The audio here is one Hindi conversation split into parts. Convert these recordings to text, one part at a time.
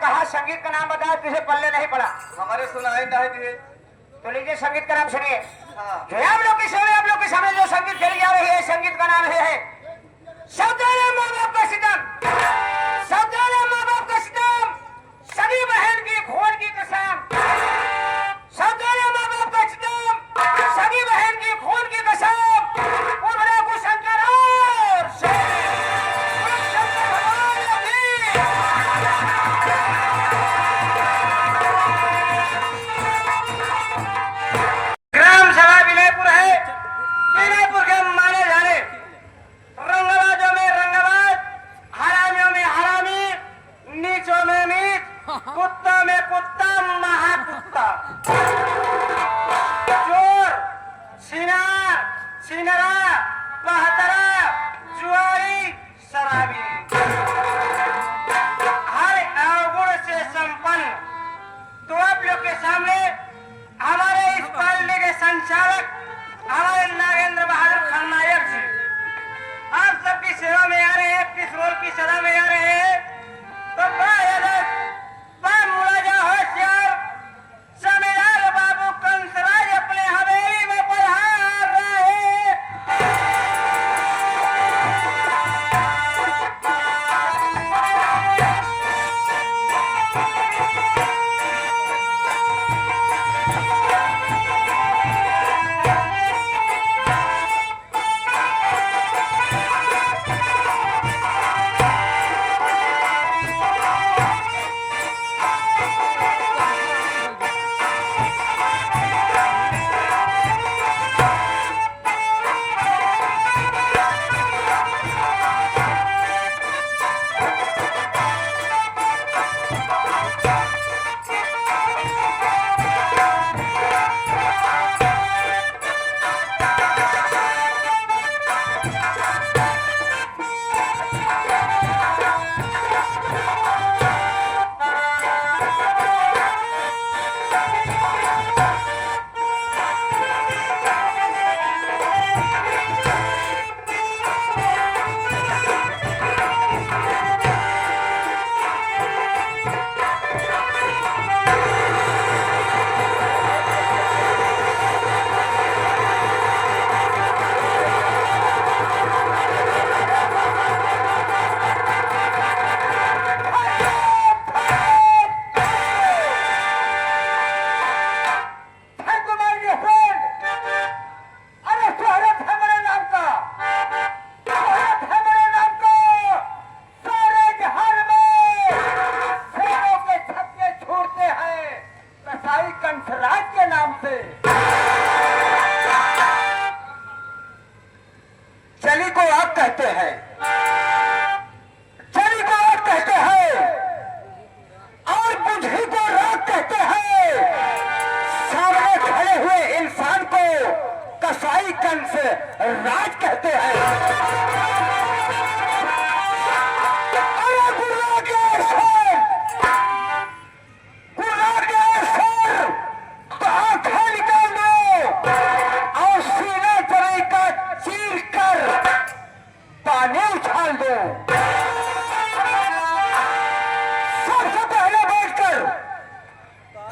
कहा संगीत का नाम बताया, तुझे पल्ले नहीं पड़ा। हमारे सुनाई नहीं दिए। तो लीजिए संगीत का नाम सुनिए। हाँ। जो आप लोग के सामने जो संगीत खेली जा रही है, संगीत का नाम है सावधान माँ बाप का सितम, सावधान माँ बाप का सितम, सगी बहन की खून की कसम, सावधान माँ बाप का सितम, सगी बहन की खून की कसम, उमरा को शंकर और शंकर भगवान की। ग्राम सभा विनयपुर है। विनयपुर के माने जाने रंगबाजों में रंगबाज, हरामियों में हरामी, नीचों में नीच, कुत्ता में कुत्ता, महाकुत्ता, चोर, सिनार, सिनरा, बहतरा, जुआरी, शराबी, हर अवगुण से संपन्न। तो आप लोग के सामने हमारे इस पार्टी के संचालक हमारे नागेंद्र बहादुर खलनायक जी आप सबकी सेवा में आ रहे हैं, किस रोल की सदा में आ रहे हैं। तो मुलाजा होशियार जमींदार बाबू कंसराज अपने हवेली में पधार रहे हैं। कंसराज के नाम से चली को आग कहते हैं, चली को आग कहते हैं और बुझी को राग कहते हैं। सामने खड़े हुए इंसान को कसाई कंस राज कहते हैं।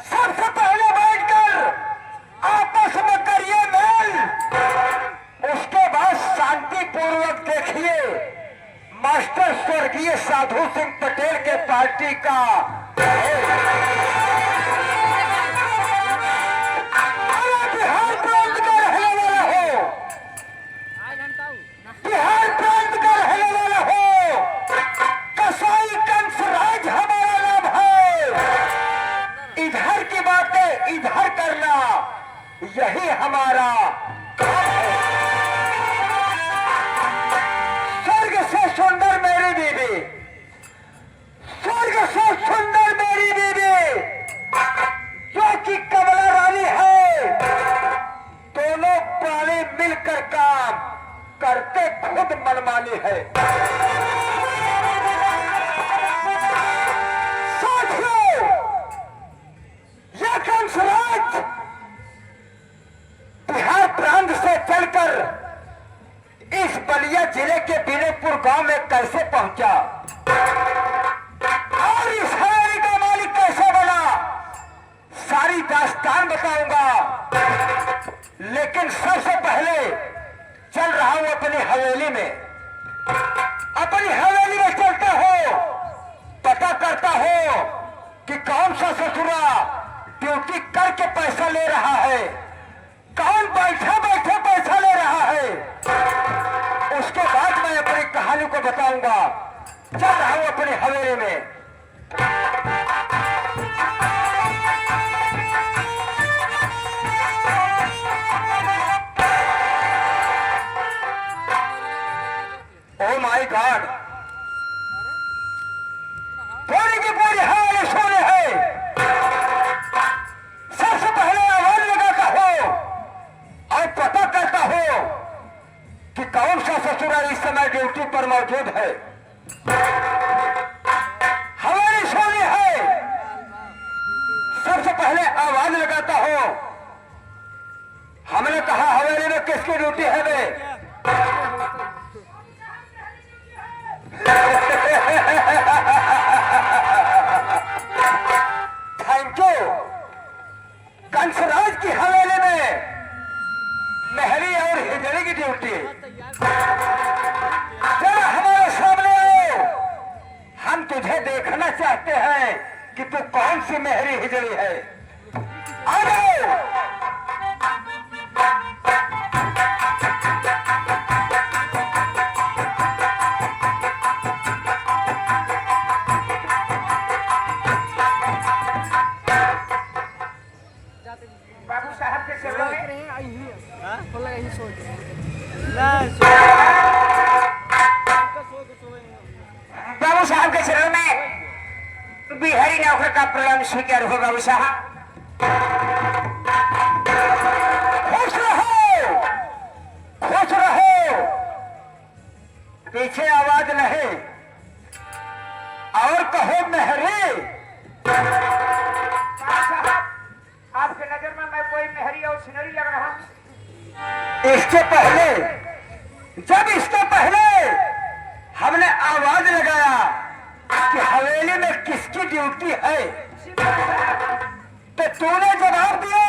सबसे पहले बैठकर आपस में करिए मेल, उसके बाद शांति पूर्वक देखिए मास्टर स्वर्गीय साधु सिंह पटेल के पार्टी का बिहार प्रांत का रहने वाला हो, बिहार प्रांत का रहने वाला हो, कसाई कंसराज हमारा नाम है। इधर की बातें इधर करना यही हमारा काम है। स्वर्ग से सुंदर मेरी बीवी, स्वर्ग से सुंदर मेरी बीवी, अपनी हवेली में। ओ माय गॉड, पूरी की पूरी हवेली सोने है। सबसे पहले आवाज लगाता हो और पता करता हो कि कौन सा ससुराल इस समय ड्यूटी पर मौजूद है। हवेली सोनी है। सबसे पहले आवाज लगाता हो। हमने कहा हवेली में किसकी ड्यूटी है बे? Thank you. कंसराज की हवेली में मेहरी और हिजड़ी की ड्यूटी। जरा हमारे सामने आओ, हम तुझे देखना चाहते हैं कि तू कौन सी मेहरी हिजड़ी है। आ जाओ। बाबू साहब के चरणों में बाबू साहब के चरणों में बिहारी नौकर का प्रणाम स्वीकार हो। बाबू साहब खुश रहो, खुश रहो। पीछे आवाज नहीं और कहो मेहरी। आपके नजर में मैं कोई मेहरी और सिनरी लग रहा हूँ? इसके पहले हमने आवाज लगाया कि हवेली में किसकी ड्यूटी है, तो तूने जवाब दिया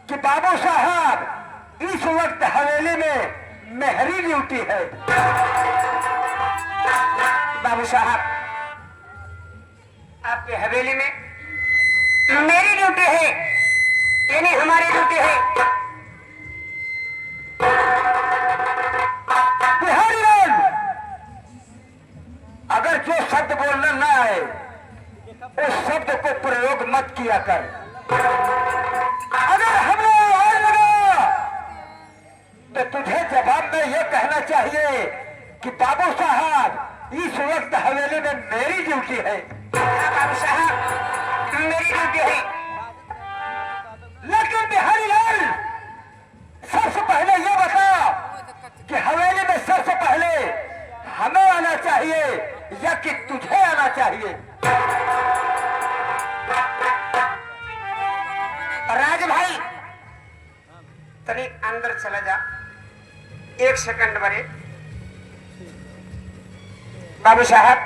कि बाबू साहब इस वक्त हवेली में मेहरी ड्यूटी है। बाबू साहब आपके हवेली में मेरी ड्यूटी है, यानी हमारी ड्यूटी है। बिहारी लाल, अगर जो शब्द बोलना ना आए उस शब्द को प्रयोग मत किया कर। अगर हमने आवाज लगाया तो तुझे जवाब में यह कहना चाहिए कि बाबू साहब इस वक्त हवेली में मेरी ड्यूटी है। बाबू साहब मेरी ड्यूटी है। लेकिन बिहारी लाल, सबसे पहले यह बता कि हवेली में सबसे पहले हमें आना चाहिए या कि तुझे आना चाहिए? राज भाई तनी अंदर चला जा, एक सेकंड बने। बाबू साहब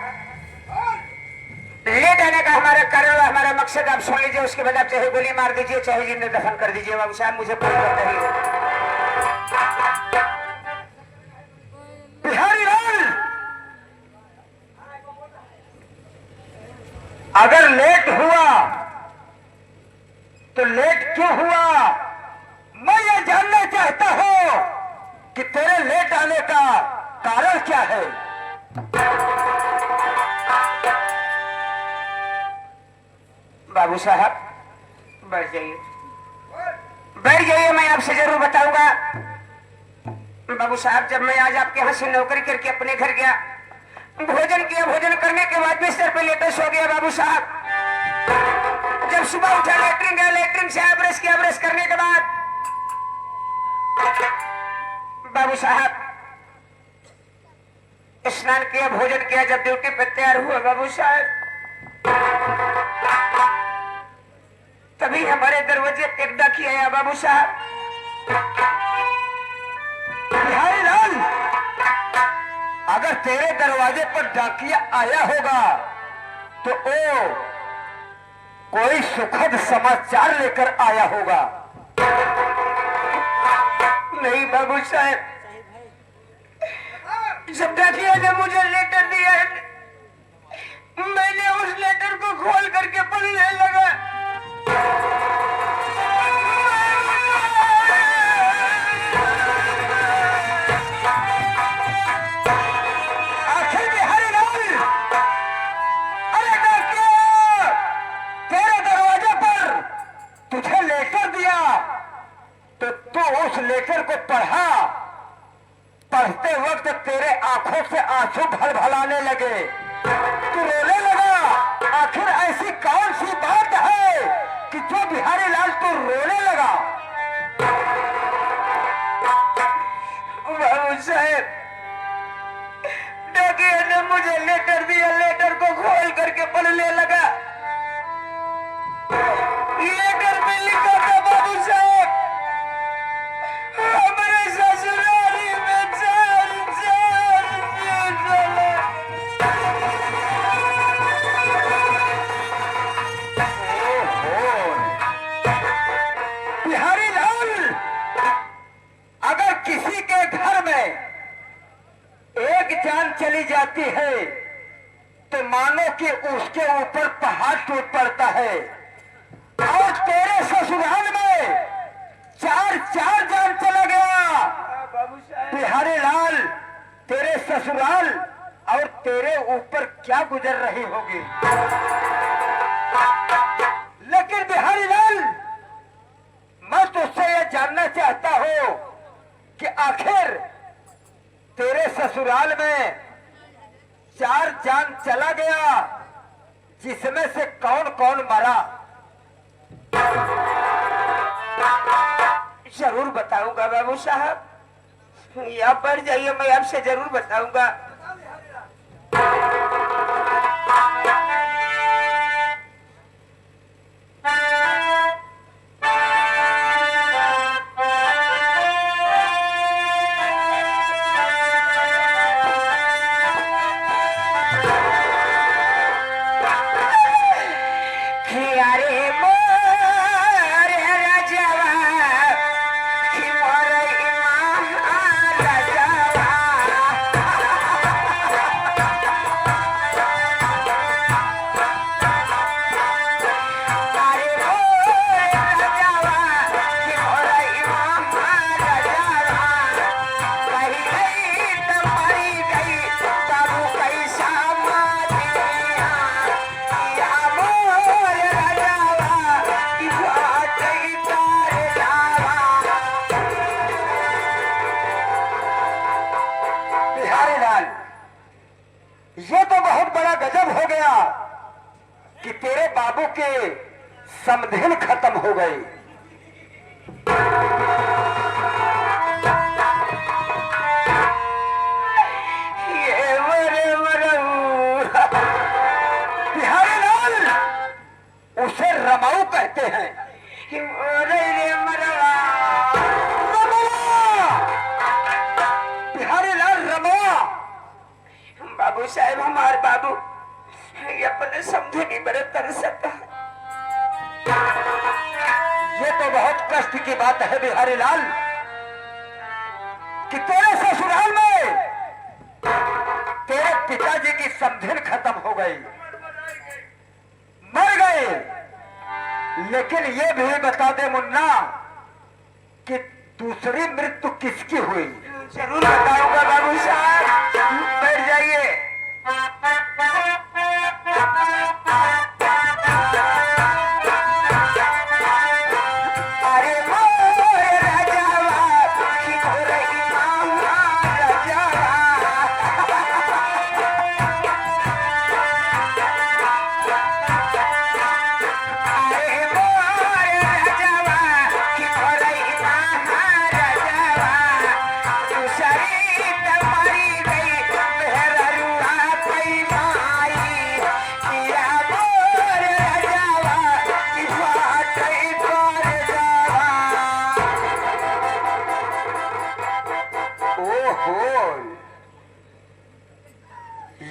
लेट आने का हमारा कारण और हमारा मकसद आप सुन लीजिए, उसके बाद आप चाहे गोली मार दीजिए चाहे जिंदा दफन कर दीजिए। बाबू साहब मुझे कोई बात नहीं है। बिहारी लाल, अगर लेट हुआ तो लेट क्यों हुआ, मैं ये जानना चाहता हूं कि तेरे लेट आने का कारण क्या है। बाबू साहब बैठ जाइए, बैठ जाइए, मैं आपसे जरूर बताऊंगा। बाबू साहब जब मैं आज आपके यहाँ से नौकरी करके अपने घर गया, भोजन किया, भोजन करने के बाद बिस्तर पे लेटे सो गया। बाबू साहब जब सुबह उठा लेटरिन गया, लेटरिन से ब्रश किया, ब्रश करने के बाद बाबू साहब स्नान किया, भोजन किया, जब ड्यूटी पे तैयार हुआ बाबू साहब तभी हमारे दरवाजे पे एक डाकिया आया। बाबू साहब बिहारी लाल, अगर तेरे दरवाजे पर डाकिया आया होगा तो वो कोई सुखद समाचार लेकर आया होगा। नहीं बाबू साहब, जब डाकिया ने मुझे लेटर दिया है, मैंने उस लेटर को खोल करके पढ़ने लगा। आखिर बिहारी लाल मुझे लेटर दिया, लेटर को खोल करके पढ़ने लगा। लेटर में लिखा था, बाबू साहब हमारे ससुराली में चार बिहारी लाल, अगर किसी के घर में एक जान चली जाती है तो मानो कि उसके ऊपर पहाड़ टूट पड़ता है। और तेरे ससुराल में चार जान चला गया। बिहारी लाल, तेरे ससुराल और तेरे ऊपर क्या गुजर रही होगी। लेकिन बिहारी लाल, मैं तुझसे यह जानना चाहता हूं कि आखिर तेरे ससुराल में चार जान चला गया, जिसमें से कौन कौन मरा। जरूर बताऊंगा बाबू साहब, यहाँ पर जाइए, मैं आपसे जरूर बताऊंगा। ये तो बहुत बड़ा गजब हो गया कि तेरे बाबू के समधिन खत्म हो गई। बिहारी लाल, उसे रमाऊ कहते हैं। बिहारी लाल रमवा। बाबू साहब, हमारे बाबू ये अपने समझे नहीं बड़े तरसता। ये तो बहुत कष्ट की बात है बिहारी लाल कि तेरे ससुराल में तेरे पिताजी की समधिन खत्म हो गई, मर गए। लेकिन ये भी बता दे मुन्ना कि दूसरी मृत्यु किसकी हुई। जरूर बताऊंगा बाबू साहब, बैठ जाइए।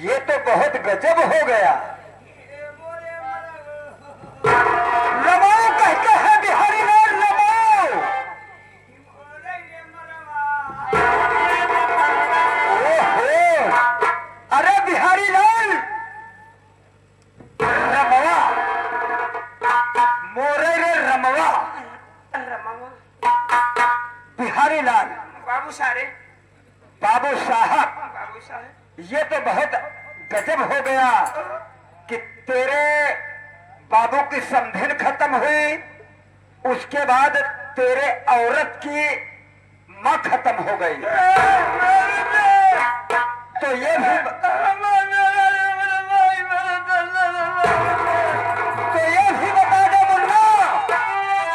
ये तो बहुत गजब हो गया। रमाऊ कहते हैं बिहारी लाल, रमाऊ। ओहो, अरे बिहारी लाल, रमवा, मोरे रे रमवा। बिहारी लाल, बाबू सारे, बाबू साहब, बाबू साहब, ये तो बहुत गजब हो गया कि तेरे बाबू की समधिन खत्म हुई, उसके बाद तेरे औरत की मां खत्म हो गई। तो ये भी बता दे मुन्ना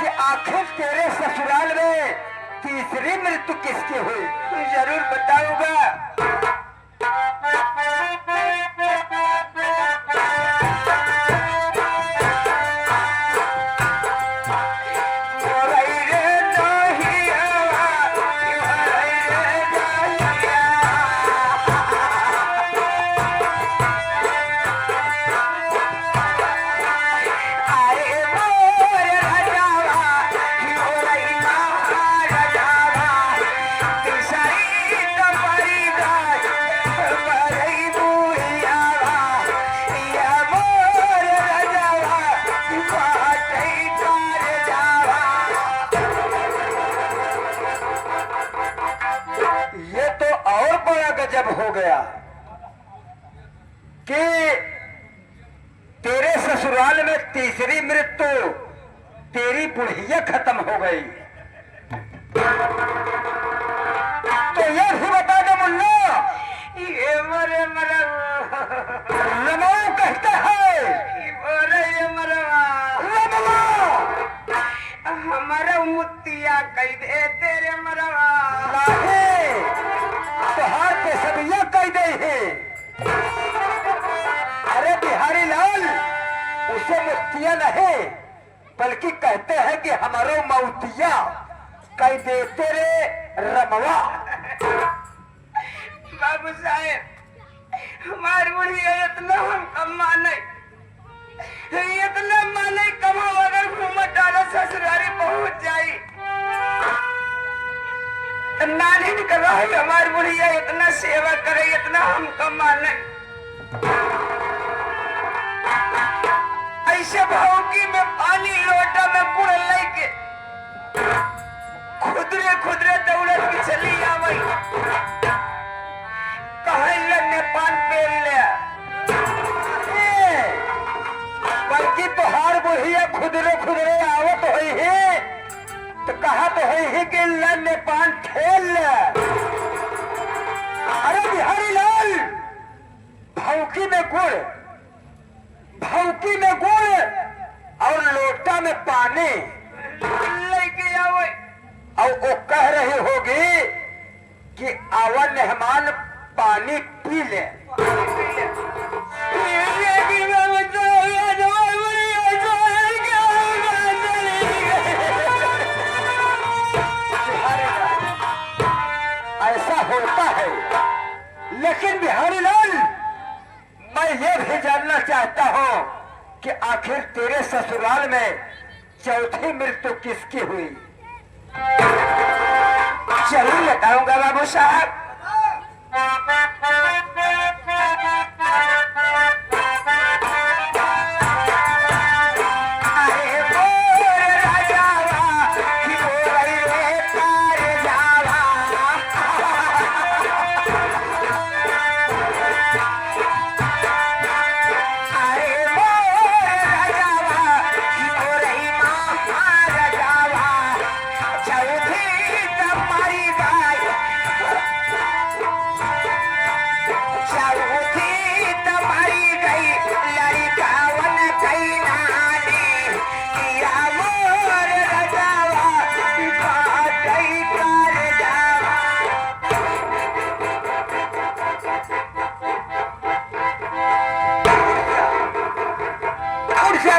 कि आखिर तेरे ससुराल में तीसरी मृत्यु किसकी हुई। जरूर बताऊंगा। तेरे ससुराल में तीसरी मृत्यु तेरी बुढ़िया खत्म हो गई। तो ये भी बता दो मुन्ना, ये मरे रमऊ कहता है ये मरवा हमारा मुतिया कह दे तेरे मरवा नहीं, तोहार पे सबिया कह दे है। अरे बिहारी लाल, उसे मुतिया नहीं बल्कि कहते हैं कि हमारो मौतिया कह दे तेरे रमवा। बाबू साहेब हमारी बुढ़िया इतना हम कमा नहीं, इतना माने कमा अगर घूमत डालो ससुरारी पहुंच जाई नानी निकल रहा है। हमारी बुढ़िया इतना सेवा करे, इतना हम कमा नहीं। ऐसे भावकी में पानी लोटा में गुड़ लेके खुदरे खुदरे दौलत की चली आवई कहीं नेपाल पे ले बल्कि तोहार बुढ़िया खुदरे खुदरे आवत हुई है तो कहा तो हुई है कि नेपाल ठेल। अरे बिहारी लाल, भौकी में गुड़, भौकी में गुड़ और लोटा में पानी लेके आओ। और वो कह रही होगी कि आवा मेहमान पानी पी ले। ऐसा होता है, लेकिन बिहारी लाल मैं ये भी जानना चाहता हूँ कि आखिर तेरे ससुराल में चौथी मृत्यु किसकी हुई? जरूर बताऊंगा बाबू साहब।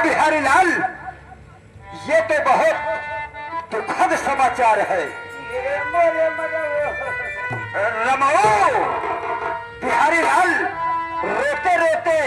बिहारी लाल, ये तो बहुत दुखद समाचार है। रमऊ, बिहारी लाल रोते रोते